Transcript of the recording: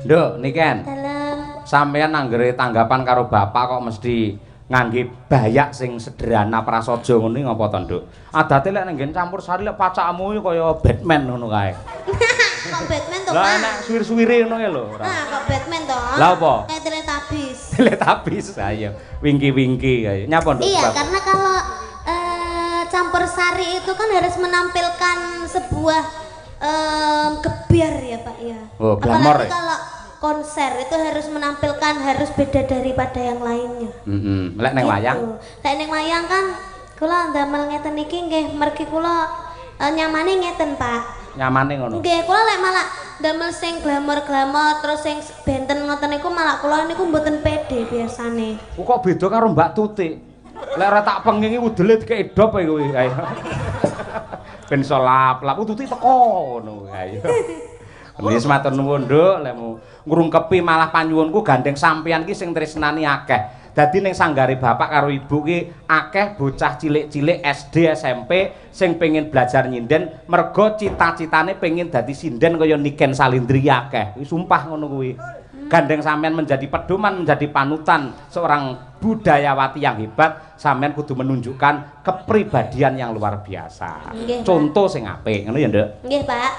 Nduk, niken. Dalam. Sampeyan anggere tanggapan karo bapak kok mesti ngangge bayak sing sederhana prasaja ngono ngapa to, Nduk? Adate lek nang campur sari lek pacakmu kaya Batman ngono kae. Kok Batman to, Pak? Lah nek suwir-suwire ngono ya lho. Nah, kok Batman to? Lah apa? Kayak Teletubbies. Teletubbies ayo. Wingki-wingki kae. Nyapa, Nduk? Iya, karena kalau campur sari itu kan harus menampilkan sebuah gebiar ya, Pak ya. Oh, glamor. Apalagi kalau konser itu harus menampilkan harus beda daripada yang lainnya. Lek ning wayang. Lek ning wayang kan kula ndamel ngeten iki nggih mergi kula nyamane ngeten, Pak. Nyamane ngono. Nggih, kula lek malah ndamel sing glamor-glamor terus sing benten ngoten niku malah kula niku mboten pede biasane. Kok beda karo Mbak Tutik. Lek ora tak pengingi udele dikek edop ae kowe. Ayo. Ben iso lap-lap Tutik teko ngono ayo. Wis matur nuwun, Nduk, lemu ngrungkepi malah panyuwunku gandeng sampeyan ki sing tresnani akeh. Dadi ning sanggare bapak karo ibu ki akeh bocah cilik-cilik SD, SMP sing pengin belajar nyinden merga cita-citane pengin dadi sinden kaya Niken Salindri akeh. Wis sumpah ngono kuwi. Gandeng sampean menjadi pedoman, menjadi panutan seorang budayawati yang hebat, sampean kudu menunjukkan kepribadian yang luar biasa. Contoh sing apik, ngono ya, Nduk? Nggih, Pak.